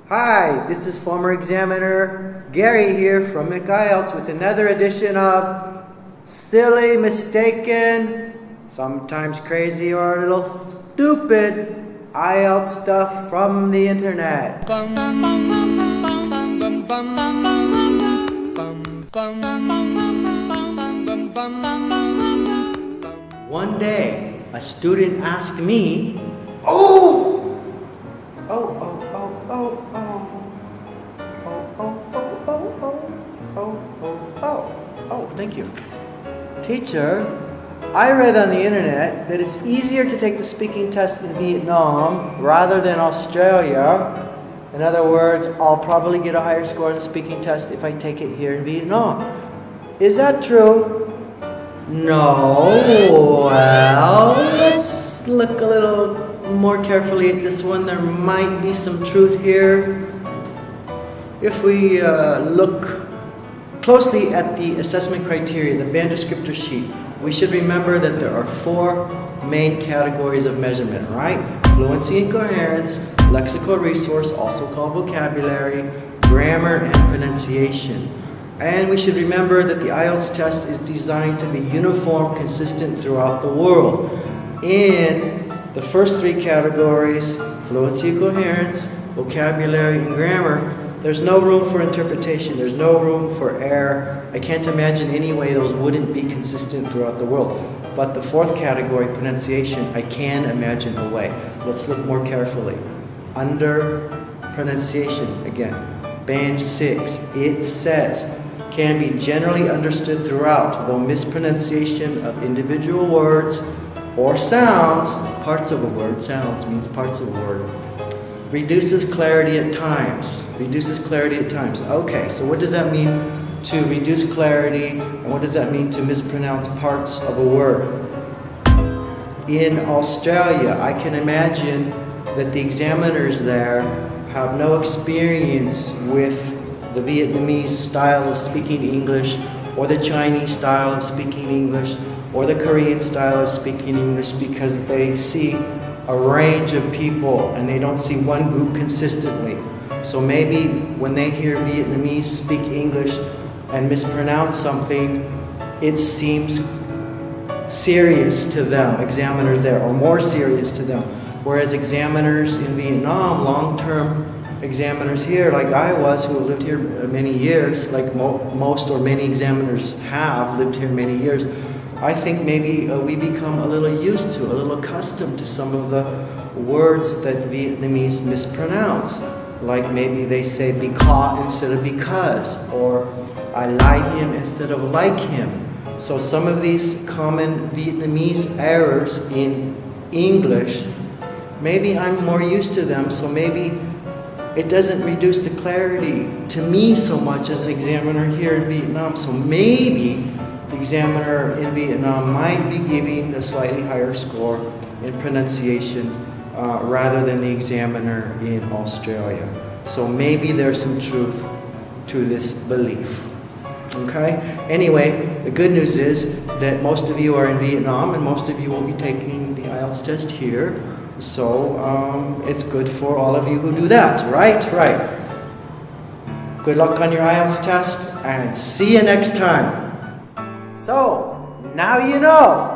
Hi, this is former examiner Gary here from Mc IELTS with another edition of silly, mistaken, sometimes crazy or a little stupid IELTS stuff from the internet. One day, a student asked me, thank you. Teacher, I read on the internet that it's easier to take the speaking test in Vietnam rather than Australia. In other words, I'll probably get a higher score on the speaking test if I take it here in Vietnam. Is that true? No. Well, let's look a little more carefully at this one. There might be some truth here. If we look closely at the assessment criteria, the band descriptor sheet, we should remember that there are four main categories of measurement, right? Fluency and coherence, lexical resource, also called vocabulary, grammar, and pronunciation. And we should remember that the IELTS test is designed to be uniform, consistent throughout the world. In the first three categories, fluency and coherence, vocabulary, and grammar, there's no room for interpretation. There's no room for error. I can't imagine any way those wouldn't be consistent throughout the world. But the fourth category, pronunciation, I can imagine a way. Let's look more carefully. Under pronunciation, again, band 6, it says, can be generally understood throughout, though mispronunciation of individual words or sounds, parts of a word, sounds means parts of a word, reduces clarity at times. Reduces clarity at times. Okay, so what does that mean to reduce clarity, and what does that mean to mispronounce parts of a word? In Australia, I can imagine that the examiners there have no experience with the Vietnamese style of speaking English, or the Chinese style of speaking English, or the Korean style of speaking English, because they see a range of people and they don't see one group consistently. So maybe when they hear Vietnamese speak English and mispronounce something, it seems serious to them, examiners there, or more serious to them. Whereas examiners in Vietnam, long-term examiners here, like I was, who lived here many years, like most or many examiners have lived here many years, I think maybe we become a little used to, a little accustomed to some of the words that Vietnamese mispronounce. Like maybe they say because instead of because, or I like him instead of like him. So some of these common Vietnamese errors in English, maybe I'm more used to them, so maybe it doesn't reduce the clarity to me so much as an examiner here in Vietnam. So maybe the examiner in Vietnam might be giving a slightly higher score in pronunciation rather than the examiner in Australia. So maybe there's some truth to this belief. Okay? Anyway, the good news is that most of you are in Vietnam and most of you will be taking the IELTS test here. So it's good for all of you who do that, right? Right. Good luck on your IELTS test and see you next time. So, now you know.